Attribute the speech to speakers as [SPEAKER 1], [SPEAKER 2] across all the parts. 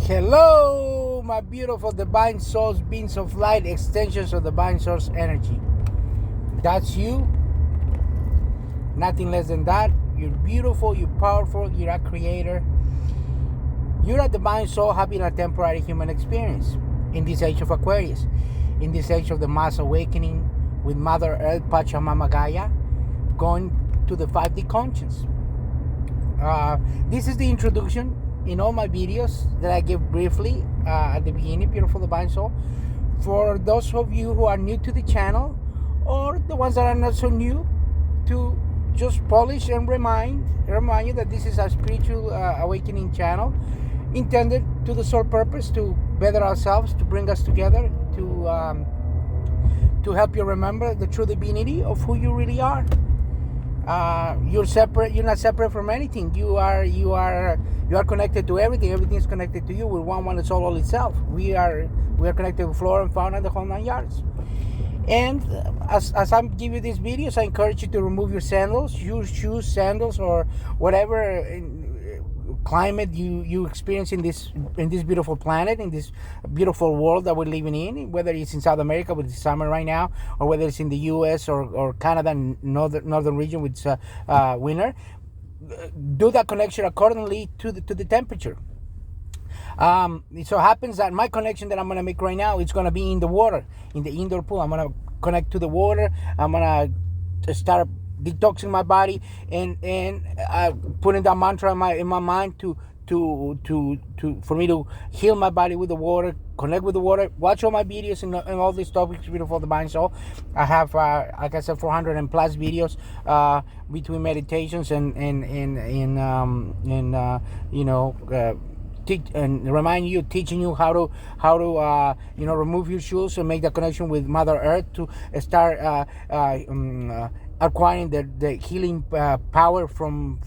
[SPEAKER 1] Hello, my beautiful divine souls, beings of light, extensions of divine source energy. That's you. Nothing less than that. You're beautiful, you're powerful, you're a creator. You're a divine soul having a temporary human experience in this age of Aquarius, in this age of the mass awakening with Mother Earth, Pachamama Gaia, going to the 5D conscience. This is the introduction in all my videos that I give briefly at the beginning, beautiful divine soul. For those of you who are new to the channel, or the ones that are not so new, to just polish and remind you that this is a spiritual awakening channel intended to the sole purpose to better ourselves, to bring us together, to help you remember the true divinity of who you really are. You're separate. You're not separate from anything. You are connected to everything. Everything is connected to you. We're one is all itself. We are connected with flora and fauna and the whole 9 yards. And as I'm giving you these videos, I encourage you to remove your sandals, use shoes, sandals, or whatever climate you experience in this beautiful planet, in this beautiful world that we're living in, whether it's in South America with the summer right now, or whether it's in the US or Canada, northern region with winter. Do that connection accordingly to the temperature. It so happens that my connection that I'm going to make right now is going to be in the water, in the indoor pool. I'm going to connect to the water. I'm going to start detoxing my body and putting that mantra in my mind to for me to heal my body with the water, connect with the water. Watch all my videos and all these topics, beautiful divine soul. I have like I said, 400 and plus videos between meditations and teach and remind you, teaching you how to remove your shoes and make the connection with Mother Earth to start acquiring the healing power from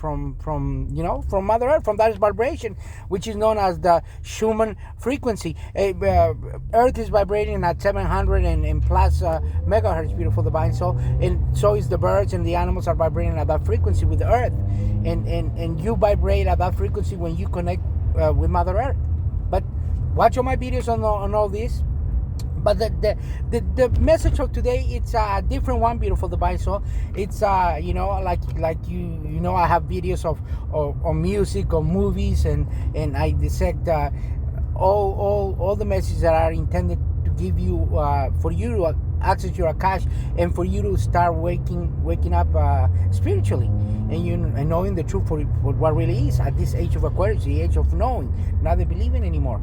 [SPEAKER 1] Mother Earth, from that vibration, which is known as the Schumann frequency. Earth is vibrating at 700 and plus megahertz, beautiful divine soul, and so is the birds and the animals are vibrating at that frequency with the Earth, and you vibrate at that frequency when you connect with Mother Earth. But watch all my videos on all this. But the message of today, it's a different one, beautiful divine soul. It's like I have videos of music or movies, and I dissect all the messages that are intended to give you for you to access your Akash and for you to start waking up spiritually and knowing the truth for what really is at this age of Aquarius, the age of knowing, not the believing anymore.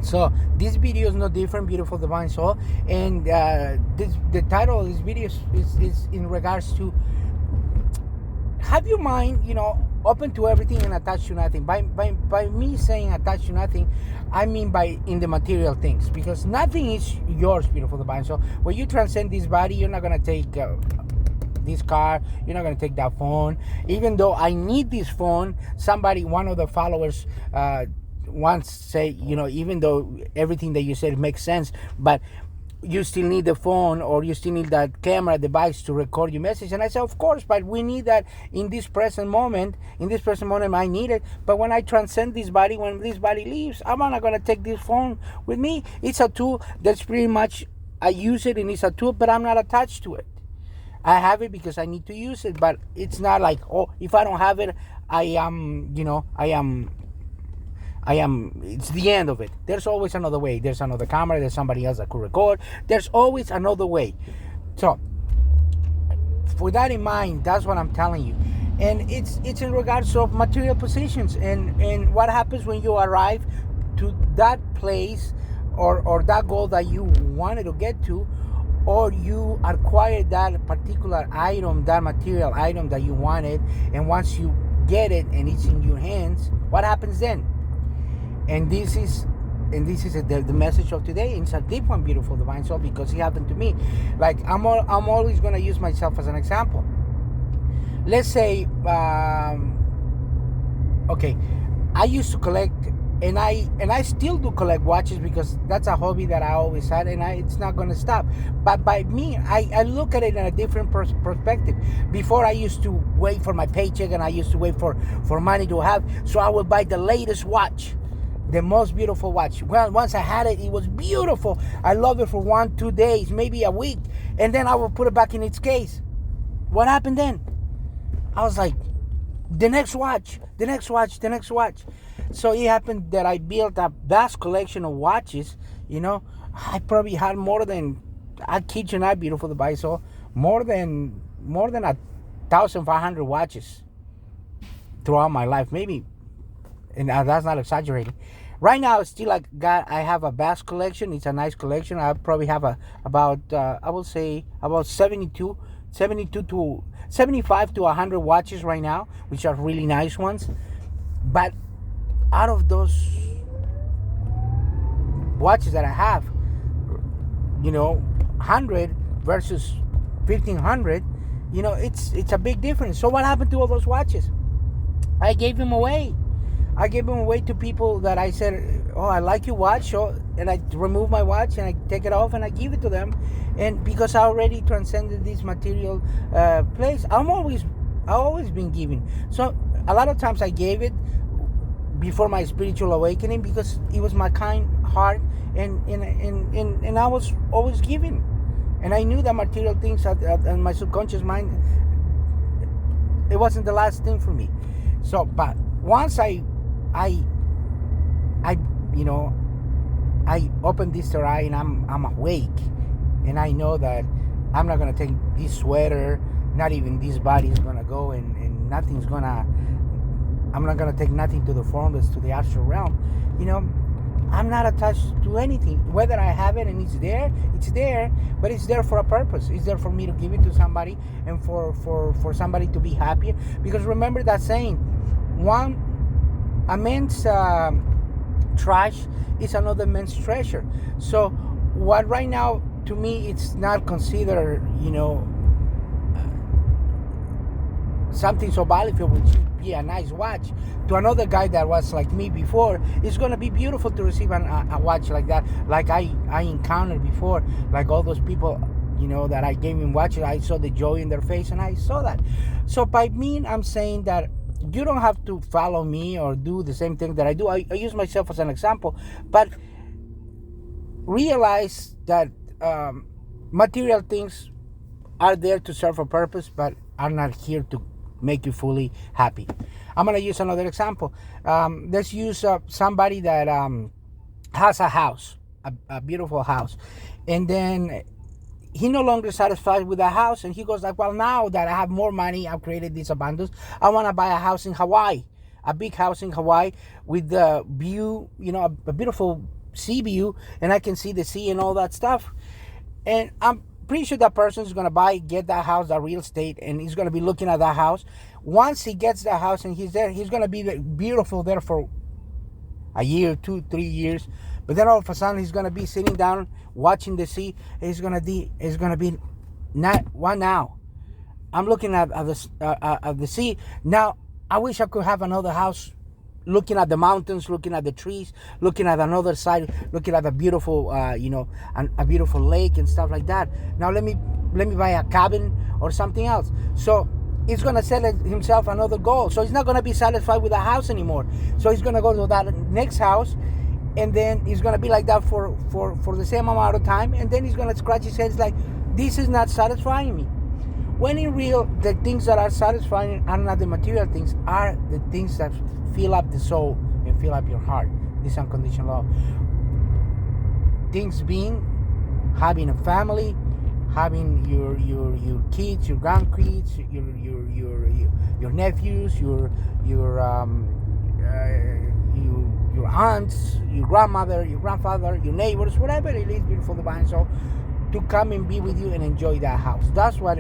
[SPEAKER 1] So this video is no different, beautiful divine soul, and the title of this video is in regards to have your mind open to everything and attached to nothing. By me saying attached to nothing, I mean in the material things, because nothing is yours, beautiful divine soul. When you transcend this body, you're not going to take this car, you're not going to take that phone. Even though I need this phone, one of the followers once say, even though everything that you said makes sense, but you still need the phone, or you still need that camera device to record your message. And I said, of course, but we need that in this present moment. I need it. But when I transcend this body, when this body leaves, I'm not going to take this phone with me. It's a tool that's pretty much, I use it and it's a tool, but I'm not attached to it. I have it because I need to use it, but it's not like, if I don't have it, it's the end of it. There's always another way. There's another camera. There's somebody else that could record. There's always another way. So, with that in mind, that's what I'm telling you. And it's in regards of material possessions and what happens when you arrive to that place or that goal that you wanted to get to, or you acquire that particular item, that material item that you wanted, and once you get it and it's in your hands, what happens then? And this is the message of today. It's a deep one, beautiful divine soul, because it happened to me. Like I'm always going to use myself as an example. Let's say, okay, I used to collect, and I still do collect watches, because that's a hobby that I always had, and it's not going to stop. But by me, I look at it in a different perspective. Before, I used to wait for my paycheck, and I used to wait for money to have, so I would buy the latest watch. the most beautiful watch. Well, once I had it, it was beautiful. I loved it for 1-2 days, maybe a week, and then I would put it back in its case. What happened then? I was like, the next watch, the next watch, the next watch. So it happened that I built a vast collection of watches. I probably had more than, I kid you not, beautiful the buy, so more than 1,500 watches throughout my life, maybe, and that's not exaggerating. Right now, it's still I have a vast collection. It's a nice collection. I probably have about I will say about 72 to 75 to 100 watches right now, which are really nice ones. But out of those watches that I have, 100 versus 1,500, it's a big difference. So what happened to all those watches? I gave them away. I gave them away to people that I said, "Oh, I like your watch," and I remove my watch and I take it off and I give it to them. And because I already transcended this material place, I've always been giving. So a lot of times I gave it before my spiritual awakening because it was my kind heart, and I was always giving. And I knew that material things in my subconscious mind, it wasn't the last thing for me. So, but once I open this third eye and I'm awake, and I know that I'm not gonna take this sweater, not even this body is gonna go, and nothing's gonna. I'm not gonna take nothing to the formless, to the astral realm. I'm not attached to anything. Whether I have it and it's there, but it's there for a purpose. It's there for me to give it to somebody and for somebody to be happier. Because remember that saying, a man's trash is another man's treasure. So what right now, to me, it's not considered, something so valuable, which would be a nice watch. To another guy that was like me before, it's going to be beautiful to receive a watch like that, like I encountered before, like all those people, that I gave him watches. I saw the joy in their face, and I saw that. So by me, I'm saying that you don't have to follow me or do the same thing that I do. I use myself as an example, but realize that material things are there to serve a purpose, but are not here to make you fully happy. I'm going to use another example. Let's use somebody that has a house, a beautiful house, and then he no longer satisfied with the house, and he goes like, well, now that I have more money, I've created this abundance, I want to buy a house in Hawaii, a big house in Hawaii with the view, a beautiful sea view, and I can see the sea and all that stuff. And I'm pretty sure that person is going to get that house, that real estate, and he's going to be looking at that house. Once he gets the house and he's there, he's going to be beautiful there for a year, 2-3 years. But then all of a sudden, he's going to be sitting down watching the sea. He's going to be not what now. I'm looking at the sea now. I wish I could have another house, looking at the mountains, looking at the trees, looking at another side, looking at a beautiful, a beautiful lake and stuff like that. Now let me buy a cabin or something else. So he's gonna set himself another goal. So he's not gonna be satisfied with the house anymore. So he's gonna go to that next house, and then he's gonna be like that for the same amount of time, and then he's gonna scratch his head like, this is not satisfying me. When in real, the things that are satisfying are not the material things, are the things that fill up the soul and fill up your heart. This unconditional love. Things being having a family, having your kids, your grandkids, your nephews, your aunts, your grandmother, your grandfather, your neighbors, whatever it is, beautiful divine soul, to come and be with you and enjoy that house. That's what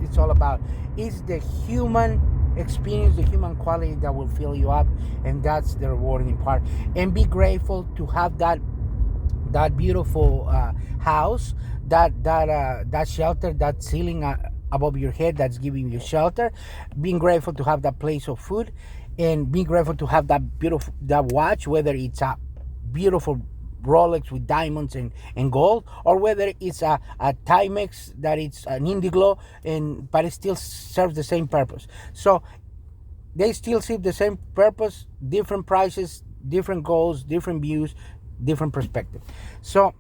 [SPEAKER 1] it's all about. It's the human experience, the human quality that will fill you up, and that's the rewarding part. And be grateful to have that beautiful house, that shelter, that ceiling above your head that's giving you shelter. Being grateful to have that place of food, and being grateful to have that watch, whether it's a beautiful Rolex with diamonds and gold, or whether it's a Timex that it's an Indiglo, but it still serves the same purpose. So they still serve the same purpose, different prices, different goals, different views, different perspective. So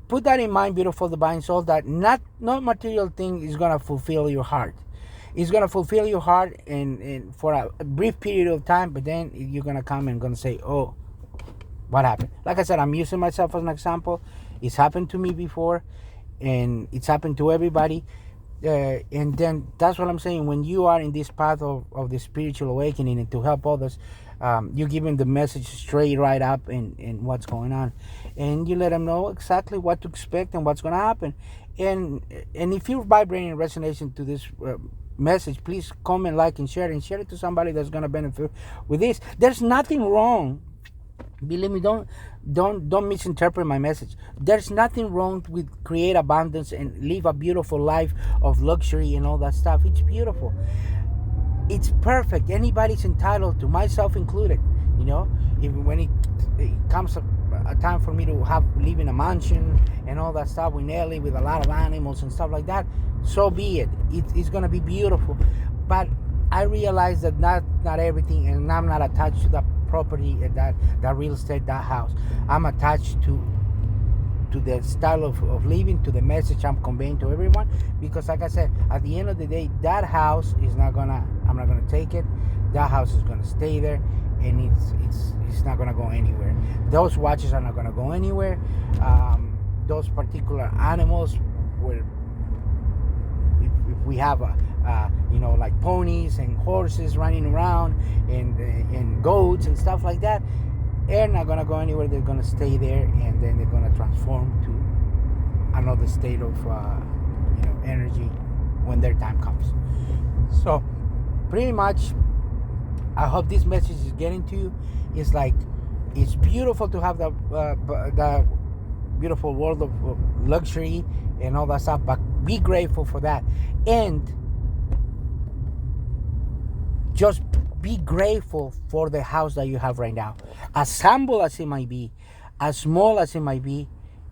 [SPEAKER 1] put that in mind, beautiful divine soul, that not material thing is gonna fulfill your heart. It's gonna fulfill your heart in for a brief period of time, but then you're gonna come and gonna say, oh, what happened? Like I said, I'm using myself as an example. It's happened to me before, and it's happened to everybody. And then that's what I'm saying. When you are in this path of the spiritual awakening and to help others, you give them the message straight right up and what's going on, and you let them know exactly what to expect and what's going to happen. And if you're vibrating in resonation to this message, please comment, like, and share it to somebody that's going to benefit with this. There's nothing wrong. Believe me, don't misinterpret my message. There's nothing wrong with create abundance and live a beautiful life of luxury and all that stuff. It's beautiful. It's perfect. Anybody's entitled to, myself included. You know, even when it comes a time for me to live in a mansion and all that stuff with Nelly, with a lot of animals and stuff like that, so be it. It's gonna be beautiful. But I realize that not everything, and I'm not attached to that property, that real estate, that house. I'm attached to the style of living, to the message I'm conveying to everyone, because like I said, at the end of the day, that house is I'm not gonna take it. That house is gonna stay there, and it's not gonna go anywhere. Those watches are not gonna go anywhere. Those particular animals, where if we have like ponies and horses running around and goats and stuff like that, they're not gonna go anywhere. They're gonna stay there, and then they're gonna transform to another state of energy when their time comes. So pretty much, I hope this message is getting to you. It's like, it's beautiful to have the beautiful world of luxury and all that stuff, but be grateful for that, and just be grateful for the house that you have right now. As humble as it might be, as small as it might be,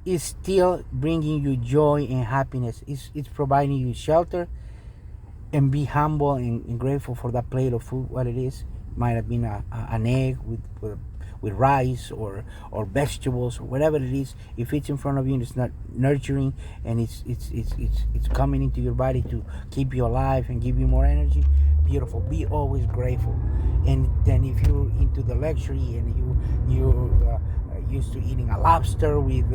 [SPEAKER 1] it's still bringing you joy and happiness. It's providing you shelter, and be humble and grateful for that plate of food, what it is. Might have been an egg with rice or vegetables or whatever it is. If it's in front of you and it's not nurturing, and it's coming into your body to keep you alive and give you more energy, beautiful. Be always grateful. And then if you're into the luxury and you're used to eating a lobster with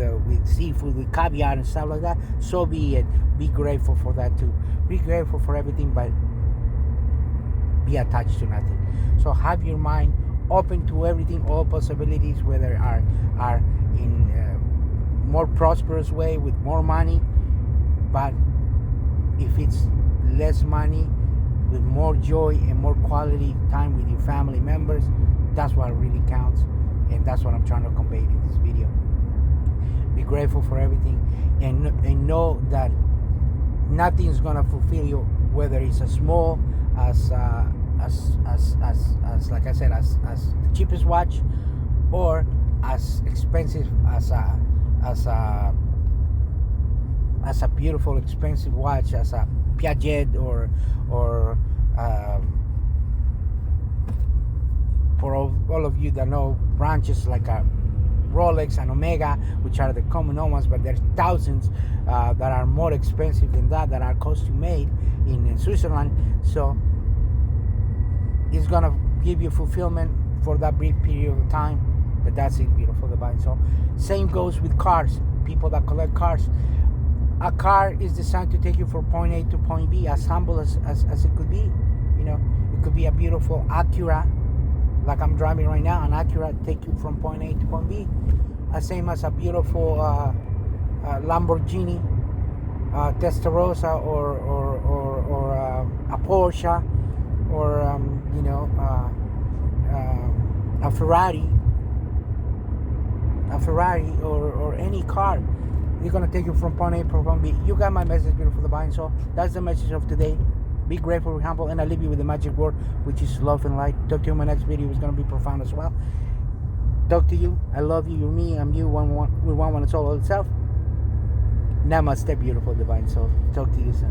[SPEAKER 1] seafood, with caviar and stuff like that, so be it. Be grateful for that too. Be grateful for everything, but be attached to nothing. So have your mind open to everything, all possibilities, whether are in more prosperous way with more money, but if it's less money, with more joy and more quality time with your family members, that's what really counts, and that's what I'm trying to convey in this video. Be grateful for everything, and know that nothing's gonna fulfill you, whether it's as small as like I said, as the cheapest watch, or as expensive as a beautiful expensive watch, as a Piaget, or for all of you that know branches like a Rolex and Omega, which are the common ones, but there's thousands that are more expensive than that are custom made in Switzerland. So it's gonna give you fulfillment for that brief period of time, but that's it, beautiful divine soul. Same goes with cars. People that collect cars. A car is designed to take you from point A to point B, as humble as it could be. You know, it could be a beautiful Acura, like I'm driving right now. An Acura take you from point A to point B. Same as a beautiful Lamborghini, Testarossa, or a Porsche, or a Ferrari, or any car. They're gonna take you from point A to point B. You got my message, beautiful divine soul. That's the message of today. Be grateful, be humble, and I leave you with the magic word, which is love and light. Talk to you in my next video. It's gonna be profound as well. Talk to you. I love you. You're me. I'm you. One and soul itself. Namaste, beautiful divine soul. Talk to you soon.